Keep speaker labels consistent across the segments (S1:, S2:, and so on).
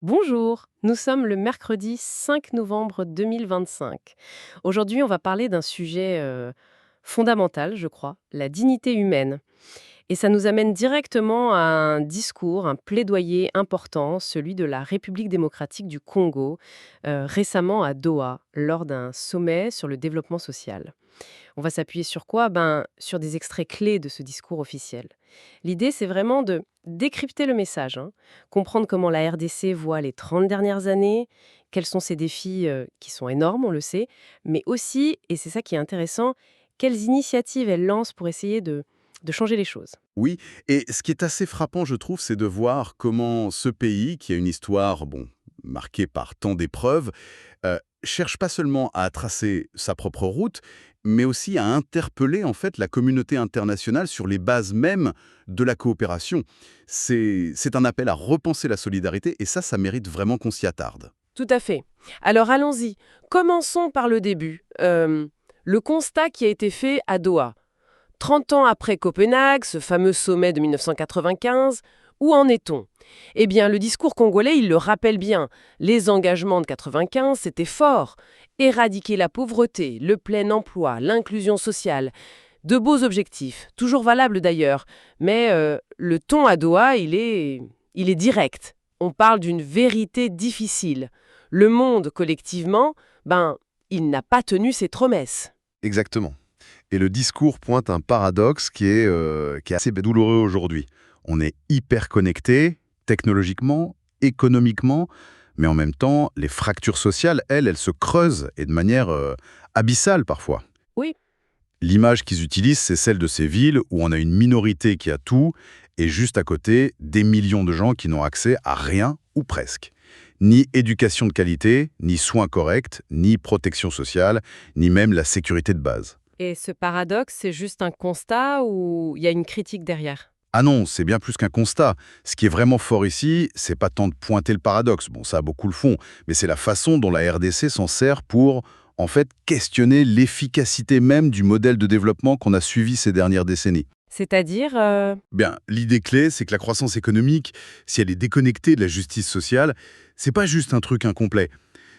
S1: Bonjour, nous sommes le mercredi 5 novembre 2025. Aujourd'hui, on va parler d'un sujet fondamental, je crois, la dignité humaine. Et ça nous amène directement à un discours, un plaidoyer important, celui de la République démocratique du Congo, récemment à Doha, lors d'un sommet sur le développement social. On va s'appuyer sur quoi? Sur des extraits clés de ce discours officiel. L'idée, c'est vraiment de décrypter le message, hein, comprendre comment la RDC voit les 30 dernières années, quels sont ses défis qui sont énormes, on le sait, mais aussi, et c'est ça qui est intéressant, quelles initiatives elle lance pour essayer de changer les choses.
S2: Oui, et ce qui est assez frappant, je trouve, c'est de voir comment ce pays, qui a une histoire, marquée par tant d'épreuves, cherche pas seulement à tracer sa propre route, mais aussi à interpeller en fait la communauté internationale sur les bases mêmes de la coopération. C'est un appel à repenser la solidarité, et ça mérite vraiment qu'on s'y attarde.
S1: Tout à fait. Alors allons-y. Commençons par le début. Le constat qui a été fait à Doha. 30 ans après Copenhague, ce fameux sommet de 1995, où en est-on? Eh bien, le discours congolais, il le rappelle bien. Les engagements de 95, c'était fort. Éradiquer la pauvreté, le plein emploi, l'inclusion sociale. De beaux objectifs, toujours valables d'ailleurs. Mais le ton à Doha, il est direct. On parle d'une vérité difficile. Le monde, collectivement, il n'a pas tenu ses promesses.
S2: Exactement. Et le discours pointe un paradoxe qui est assez douloureux aujourd'hui. On est hyper connecté, technologiquement, économiquement, mais en même temps, les fractures sociales, elles se creusent et de manière abyssale parfois.
S1: Oui.
S2: L'image qu'ils utilisent, c'est celle de ces villes où on a une minorité qui a tout et juste à côté, des millions de gens qui n'ont accès à rien ou presque. Ni éducation de qualité, ni soins corrects, ni protection sociale, ni même la sécurité de base.
S1: Et ce paradoxe, c'est juste un constat ou il y a une critique derrière?
S2: Ah non, c'est bien plus qu'un constat. Ce qui est vraiment fort ici, c'est pas tant de pointer le paradoxe, bon ça beaucoup le font, mais c'est la façon dont la RDC s'en sert pour, en fait, questionner l'efficacité même du modèle de développement qu'on a suivi ces dernières décennies.
S1: C'est-à-dire,
S2: Bien, l'idée clé, c'est que la croissance économique, si elle est déconnectée de la justice sociale, c'est pas juste un truc incomplet.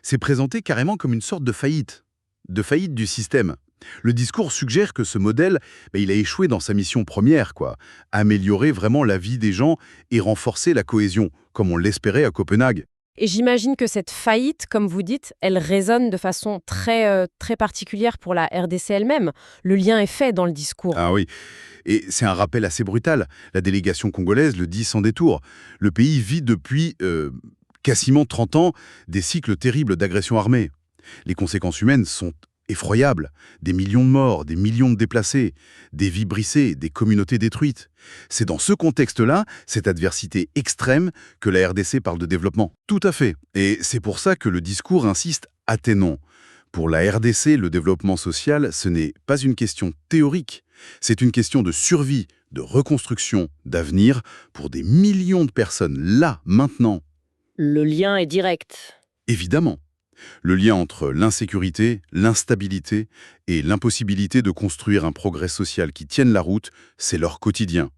S2: C'est présenté carrément comme une sorte de faillite du système. Le discours suggère que ce modèle, il a échoué dans sa mission première, quoi. Améliorer vraiment la vie des gens et renforcer la cohésion, comme on l'espérait à Copenhague.
S1: et j'imagine que cette faillite, comme vous dites, elle résonne de façon très particulière pour la RDC elle-même. Le lien est fait dans le discours.
S2: Ah oui, et c'est un rappel assez brutal. La délégation congolaise le dit sans détour. Le pays vit depuis quasiment 30 ans des cycles terribles d'agressions armées. Les conséquences humaines sont effroyables. Des millions de morts, des millions de déplacés, des vies brisées, des communautés détruites. C'est dans ce contexte-là, cette adversité extrême, que la RDC parle de développement. Tout à fait. Et c'est pour ça que le discours insiste atténant. Pour la RDC, le développement social, ce n'est pas une question théorique. C'est une question de survie, de reconstruction, d'avenir pour des millions de personnes, là, maintenant.
S1: Le lien est direct.
S2: Évidemment. Le lien entre l'insécurité, l'instabilité et l'impossibilité de construire un progrès social qui tienne la route, c'est leur quotidien.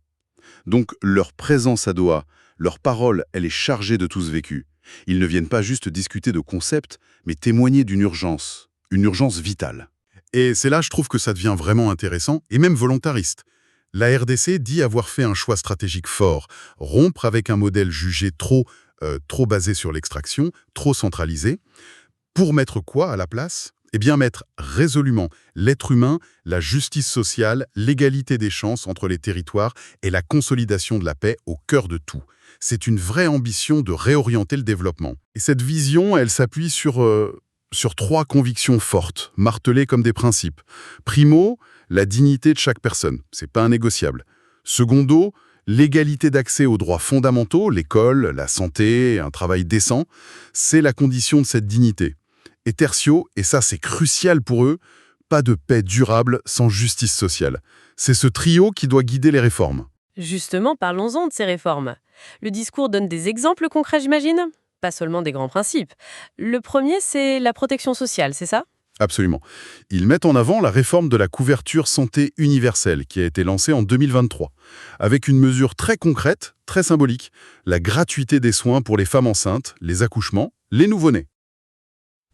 S2: Donc leur présence à Doha, leur parole, elle est chargée de tout ce vécu. Ils ne viennent pas juste discuter de concepts, mais témoigner d'une une urgence vitale. Et c'est là, je trouve que ça devient vraiment intéressant, et même volontariste. La RDC dit avoir fait un choix stratégique fort, rompre avec un modèle jugé trop basé sur l'extraction, trop centralisé, pour mettre quoi à la place? Eh bien mettre résolument l'être humain, la justice sociale, l'égalité des chances entre les territoires et la consolidation de la paix au cœur de tout. C'est une vraie ambition de réorienter le développement. Et cette vision, elle s'appuie sur trois convictions fortes, martelées comme des principes. Primo, la dignité de chaque personne, c'est pas un négociable. Secondo, l'égalité d'accès aux droits fondamentaux, l'école, la santé, un travail décent, c'est la condition de cette dignité. Et tertio, et ça c'est crucial pour eux, pas de paix durable sans justice sociale. C'est ce trio qui doit guider les réformes.
S1: Justement, parlons-en de ces réformes. Le discours donne des exemples concrets, j'imagine? Pas seulement des grands principes. Le premier, c'est la protection sociale, c'est ça?
S2: Absolument. Ils mettent en avant la réforme de la couverture santé universelle qui a été lancée en 2023, avec une mesure très concrète, très symbolique, la gratuité des soins pour les femmes enceintes, les accouchements, les nouveau-nés.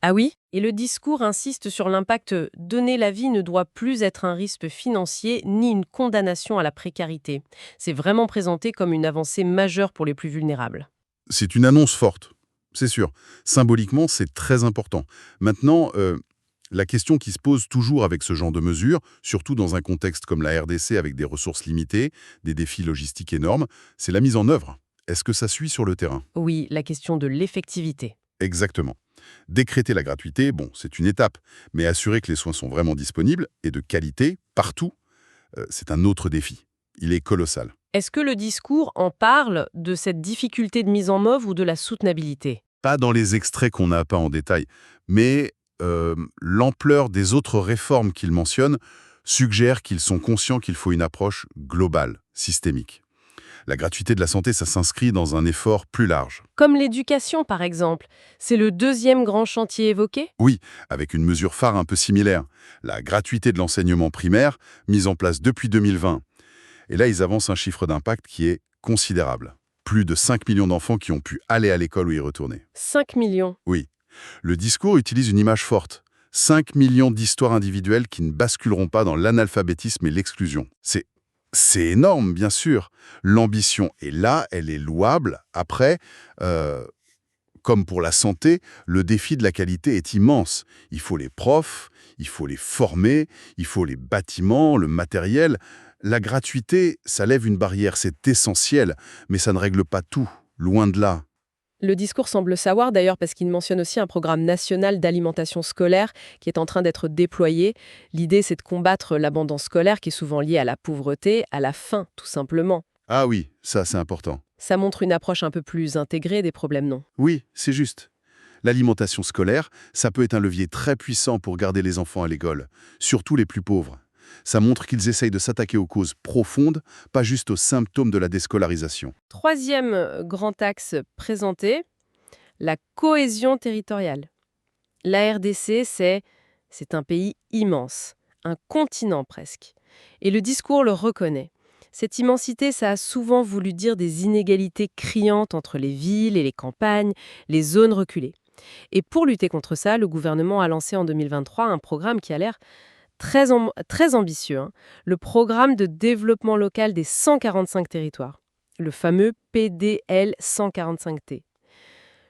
S1: Ah oui? Et le discours insiste sur l'impact donner la vie ne doit plus être un risque financier ni une condamnation à la précarité. C'est vraiment présenté comme une avancée majeure pour les plus vulnérables.
S2: C'est une annonce forte, c'est sûr. Symboliquement, c'est très important. Maintenant, la question qui se pose toujours avec ce genre de mesures, surtout dans un contexte comme la RDC avec des ressources limitées, des défis logistiques énormes, c'est la mise en œuvre. Est-ce que ça suit sur le terrain?
S1: Oui, la question de l'effectivité.
S2: Exactement. Décréter la gratuité, bon, c'est une étape, mais assurer que les soins sont vraiment disponibles et de qualité, partout, c'est un autre défi. Il est colossal.
S1: Est-ce que le discours en parle de cette difficulté de mise en œuvre ou de la soutenabilité?
S2: Pas dans les extraits qu'on n'a pas en détail, mais l'ampleur des autres réformes qu'ils mentionnent suggère qu'ils sont conscients qu'il faut une approche globale, systémique. La gratuité de la santé, ça s'inscrit dans un effort plus large.
S1: Comme l'éducation, par exemple. C'est le deuxième grand chantier évoqué?
S2: Oui, avec une mesure phare un peu similaire, la gratuité de l'enseignement primaire, mise en place depuis 2020. Et là, ils avancent un chiffre d'impact qui est considérable. Plus de 5 millions d'enfants qui ont pu aller à l'école ou y retourner.
S1: 5 millions.
S2: Oui. Le discours utilise une image forte. 5 millions d'histoires individuelles qui ne basculeront pas dans l'analphabétisme et l'exclusion. C'est énorme, bien sûr. L'ambition est là, elle est louable. Après, comme pour la santé, le défi de la qualité est immense. Il faut les profs, il faut les former, il faut les bâtiments, le matériel. La gratuité, ça lève une barrière, c'est essentiel, mais ça ne règle pas tout, loin de là.
S1: Le discours semble savoir d'ailleurs parce qu'il mentionne aussi un programme national d'alimentation scolaire qui est en train d'être déployé. L'idée, c'est de combattre l'abandon scolaire qui est souvent lié à la pauvreté, à la faim, tout simplement.
S2: Ah oui, ça c'est important.
S1: Ça montre une approche un peu plus intégrée des problèmes, non?
S2: Oui, c'est juste. L'alimentation scolaire, ça peut être un levier très puissant pour garder les enfants à l'école, surtout les plus pauvres. Ça montre qu'ils essayent de s'attaquer aux causes profondes, pas juste aux symptômes de la déscolarisation.
S1: Troisième grand axe présenté, la cohésion territoriale. La RDC, c'est un pays immense, un continent presque. Et le discours le reconnaît. Cette immensité, ça a souvent voulu dire des inégalités criantes entre les villes et les campagnes, les zones reculées. Et pour lutter contre ça, le gouvernement a lancé en 2023 un programme qui a l'air très ambitieux, hein, le programme de développement local des 145 territoires, le fameux PDL 145T.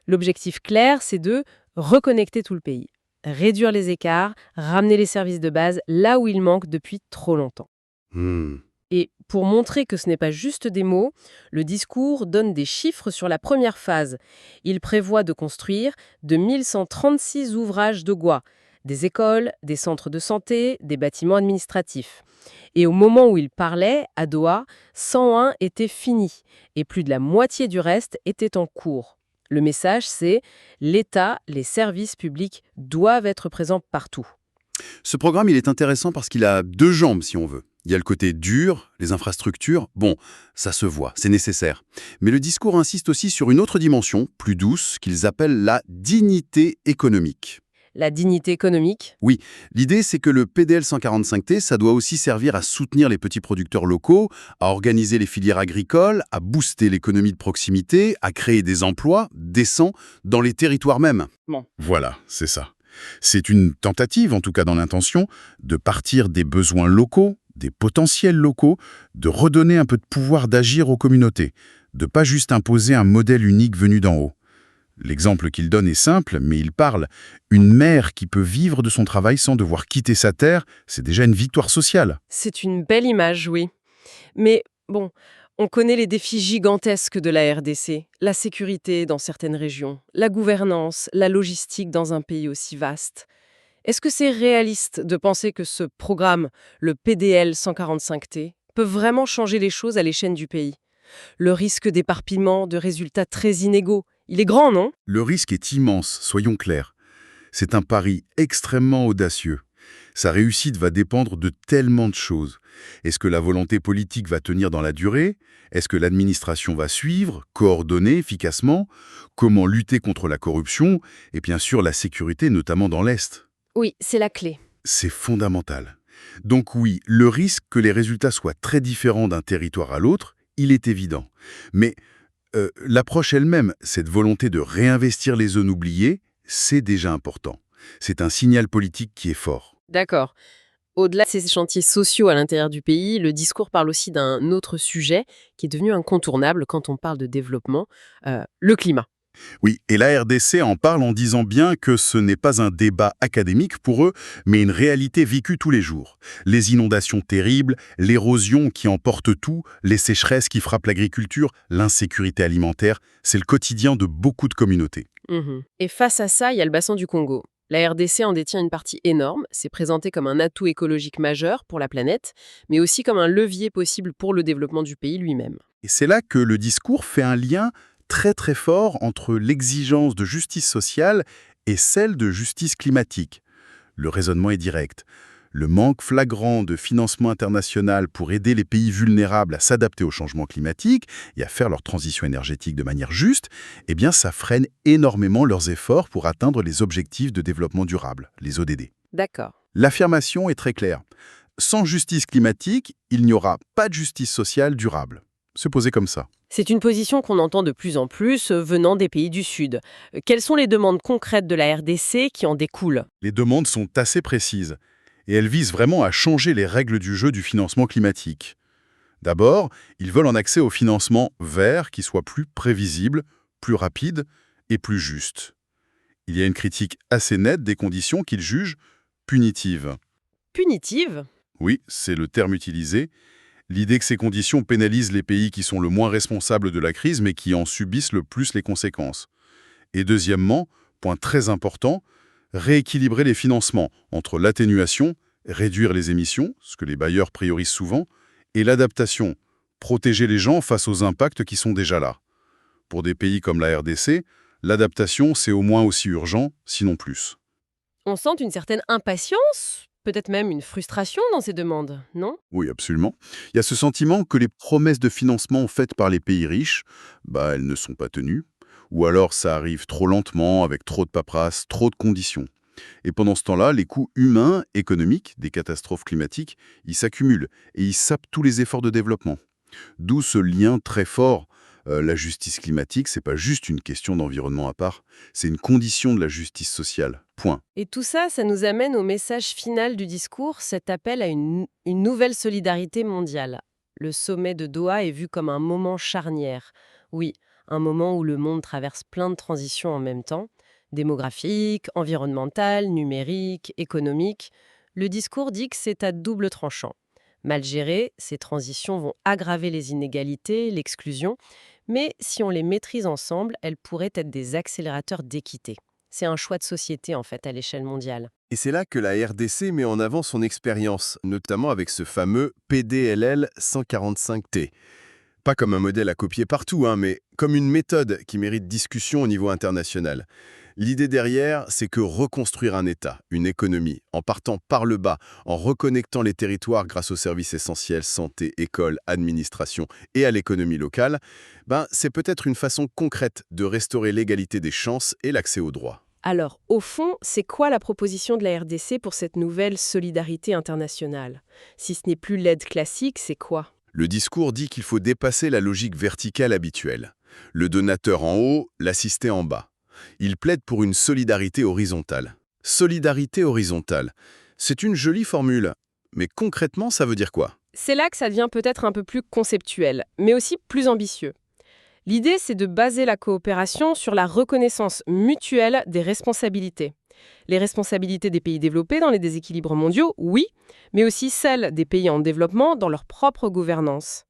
S1: L'objectif clair, c'est de reconnecter tout le pays, réduire les écarts, ramener les services de base là où ils manquent depuis trop longtemps.
S2: Hmm.
S1: Et pour montrer que ce n'est pas juste des mots, le discours donne des chiffres sur la première phase. Il prévoit de construire 2136 ouvrages de Goa, des écoles, des centres de santé, des bâtiments administratifs. Et au moment où il parlait, à Doha, 101 étaient finis et plus de la moitié du reste était en cours. Le message, c'est l'État, les services publics doivent être présents partout.
S2: Ce programme, il est intéressant parce qu'il a deux jambes, si on veut. Il y a le côté dur, les infrastructures. Bon, ça se voit, c'est nécessaire. Mais le discours insiste aussi sur une autre dimension, plus douce, qu'ils appellent la dignité économique.
S1: La dignité économique.
S2: Oui, l'idée c'est que le PDL 145T, ça doit aussi servir à soutenir les petits producteurs locaux, à organiser les filières agricoles, à booster l'économie de proximité, à créer des emplois décents dans les territoires mêmes.
S1: Bon.
S2: Voilà, c'est ça. C'est une tentative, en tout cas dans l'intention, de partir des besoins locaux, des potentiels locaux, de redonner un peu de pouvoir d'agir aux communautés, de pas juste imposer un modèle unique venu d'en haut. L'exemple qu'il donne est simple, mais il parle. Une mère qui peut vivre de son travail sans devoir quitter sa terre, c'est déjà une victoire sociale.
S1: C'est une belle image, oui. Mais bon, on connaît les défis gigantesques de la RDC. La sécurité dans certaines régions, la gouvernance, la logistique dans un pays aussi vaste. Est-ce que c'est réaliste de penser que ce programme, le PDL 145T, peut vraiment changer les choses à l'échelle du pays? Le risque d'éparpillement, de résultats très inégaux, il est grand, non?
S2: Le risque est immense, soyons clairs. C'est un pari extrêmement audacieux. Sa réussite va dépendre de tellement de choses. Est-ce que la volonté politique va tenir dans la durée? Est-ce que l'administration va suivre, coordonner efficacement? Comment lutter contre la corruption? Et bien sûr la sécurité, notamment dans l'Est.
S1: Oui, c'est la clé.
S2: C'est fondamental. Donc oui, le risque que les résultats soient très différents d'un territoire à l'autre, il est évident. Mais l'approche elle-même, cette volonté de réinvestir les zones oubliées, c'est déjà important. C'est un signal politique qui est fort.
S1: D'accord. Au-delà de ces chantiers sociaux à l'intérieur du pays, le discours parle aussi d'un autre sujet qui est devenu incontournable quand on parle de développement, le climat.
S2: Oui, et la RDC en parle en disant bien que ce n'est pas un débat académique pour eux, mais une réalité vécue tous les jours. Les inondations terribles, l'érosion qui emporte tout, les sécheresses qui frappent l'agriculture, l'insécurité alimentaire, c'est le quotidien de beaucoup de communautés.
S1: Mhm. Et face à ça, il y a le bassin du Congo. La RDC en détient une partie énorme, c'est présenté comme un atout écologique majeur pour la planète, mais aussi comme un levier possible pour le développement du pays lui-même.
S2: Et c'est là que le discours fait un lien très très fort entre l'exigence de justice sociale et celle de justice climatique. Le raisonnement est direct. Le manque flagrant de financement international pour aider les pays vulnérables à s'adapter au changement climatique et à faire leur transition énergétique de manière juste, eh bien ça freine énormément leurs efforts pour atteindre les objectifs de développement durable, les ODD.
S1: D'accord.
S2: L'affirmation est très claire. Sans justice climatique, il n'y aura pas de justice sociale durable. Se poser comme ça.
S1: C'est une position qu'on entend de plus en plus venant des pays du Sud. Quelles sont les demandes concrètes de la RDC qui en découlent?
S2: Les demandes sont assez précises et elles visent vraiment à changer les règles du jeu du financement climatique. D'abord, ils veulent un accès au financement vert qui soit plus prévisible, plus rapide et plus juste. Il y a une critique assez nette des conditions qu'ils jugent punitives.
S1: Punitive?
S2: Oui, c'est le terme utilisé. L'idée que ces conditions pénalisent les pays qui sont le moins responsables de la crise mais qui en subissent le plus les conséquences. Et deuxièmement, point très important, rééquilibrer les financements entre l'atténuation, réduire les émissions, ce que les bailleurs priorisent souvent, et l'adaptation, protéger les gens face aux impacts qui sont déjà là. Pour des pays comme la RDC, l'adaptation, c'est au moins aussi urgent, sinon plus.
S1: On sent une certaine impatience, peut-être même une frustration dans ces demandes, non?
S2: Oui, absolument. Il y a ce sentiment que les promesses de financement faites par les pays riches, elles ne sont pas tenues, ou alors ça arrive trop lentement, avec trop de paperasse, trop de conditions. Et pendant ce temps-là, les coûts humains, économiques, des catastrophes climatiques, ils s'accumulent et ils sapent tous les efforts de développement. D'où ce lien très fort. La justice climatique, c'est pas juste une question d'environnement à part, c'est une condition de la justice sociale. Point.
S1: Et tout ça, ça nous amène au message final du discours, cet appel à une nouvelle solidarité mondiale. Le sommet de Doha est vu comme un moment charnière. Oui, un moment où le monde traverse plein de transitions en même temps, démographique, environnementale, numérique, économique. Le discours dit que c'est à double tranchant. Mal gérées, ces transitions vont aggraver les inégalités, l'exclusion, mais si on les maîtrise ensemble, elles pourraient être des accélérateurs d'équité. C'est un choix de société, en fait, à l'échelle mondiale.
S3: Et c'est là que la RDC met en avant son expérience, notamment avec ce fameux PDLL 145T. Pas comme un modèle à copier partout, mais comme une méthode qui mérite discussion au niveau international. L'idée derrière, c'est que reconstruire un État, une économie, en partant par le bas, en reconnectant les territoires grâce aux services essentiels, santé, école, administration et à l'économie locale, c'est peut-être une façon concrète de restaurer l'égalité des chances et l'accès aux droits.
S1: Alors, au fond, c'est quoi la proposition de la RDC pour cette nouvelle solidarité internationale? Si ce n'est plus l'aide classique, c'est quoi?
S3: Le discours dit qu'il faut dépasser la logique verticale habituelle. Le donateur en haut, l'assisté en bas. Il plaide pour une solidarité horizontale. Solidarité horizontale, c'est une jolie formule, mais concrètement, ça veut dire quoi?
S1: C'est là que ça devient peut-être un peu plus conceptuel, mais aussi plus ambitieux. L'idée, c'est de baser la coopération sur la reconnaissance mutuelle des responsabilités. Les responsabilités des pays développés dans les déséquilibres mondiaux, oui, mais aussi celles des pays en développement dans leur propre gouvernance.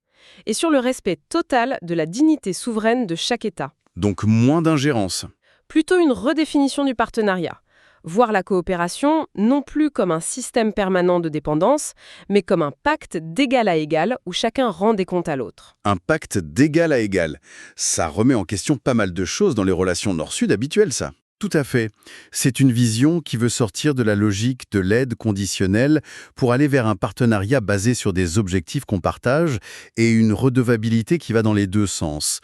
S1: Et sur le respect total de la dignité souveraine de chaque État.
S2: Donc moins d'ingérence.
S1: Plutôt une redéfinition du partenariat. Voir la coopération non plus comme un système permanent de dépendance, mais comme un pacte d'égal à égal où chacun rend des comptes à l'autre.
S2: Un pacte d'égal à égal. Ça remet en question pas mal de choses dans les relations Nord-Sud habituelles, ça. Tout à fait. C'est une vision qui veut sortir de la logique de l'aide conditionnelle pour aller vers un partenariat basé sur des objectifs qu'on partage et une redevabilité qui va dans les deux sens.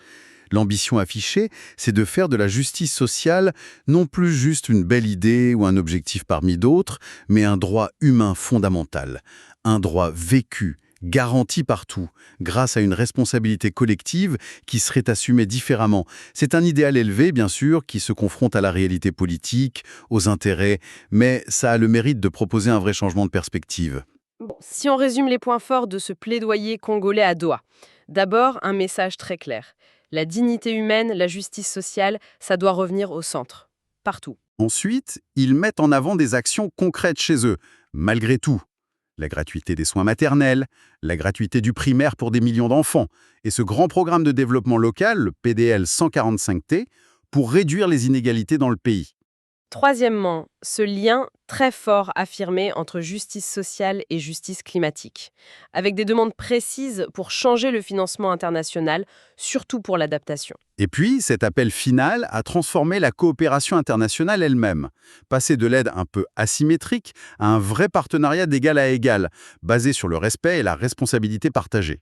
S2: L'ambition affichée, c'est de faire de la justice sociale non plus juste une belle idée ou un objectif parmi d'autres, mais un droit humain fondamental, un droit vécu, garanti partout, grâce à une responsabilité collective qui serait assumée différemment. C'est un idéal élevé, bien sûr, qui se confronte à la réalité politique, aux intérêts, mais ça a le mérite de proposer un vrai changement de perspective.
S1: Bon, si on résume les points forts de ce plaidoyer congolais à Doha, d'abord un message très clair. La dignité humaine, la justice sociale, ça doit revenir au centre. Partout.
S2: Ensuite, ils mettent en avant des actions concrètes chez eux, malgré tout. La gratuité des soins maternels, la gratuité du primaire pour des millions d'enfants, et ce grand programme de développement local, le PDL 145T, pour réduire les inégalités dans le pays.
S1: Troisièmement, ce lien très fort affirmé entre justice sociale et justice climatique, avec des demandes précises pour changer le financement international, surtout pour l'adaptation.
S2: Et puis, cet appel final a transformé la coopération internationale elle-même, passer de l'aide un peu asymétrique à un vrai partenariat d'égal à égal, basé sur le respect et la responsabilité partagée.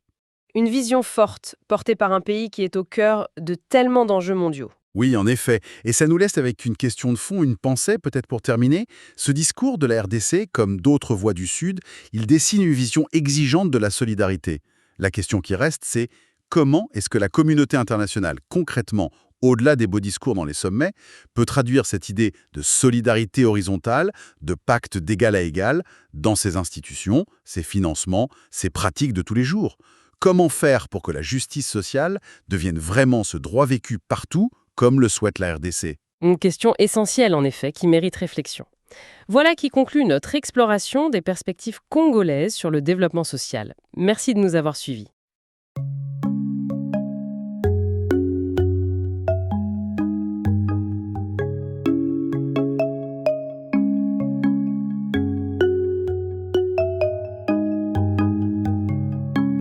S1: Une vision forte, portée par un pays qui est au cœur de tellement d'enjeux mondiaux.
S2: Oui, en effet. Et ça nous laisse avec une question de fond, une pensée, peut-être pour terminer. Ce discours de la RDC, comme d'autres voix du Sud, il dessine une vision exigeante de la solidarité. La question qui reste, c'est comment est-ce que la communauté internationale, concrètement, au-delà des beaux discours dans les sommets, peut traduire cette idée de solidarité horizontale, de pacte d'égal à égal, dans ses institutions, ses financements, ses pratiques de tous les jours. Comment faire pour que la justice sociale devienne vraiment ce droit vécu partout, comme le souhaite la RDC?
S1: Une question essentielle, en effet, qui mérite réflexion. Voilà qui conclut notre exploration des perspectives congolaises sur le développement social. Merci de nous avoir suivis.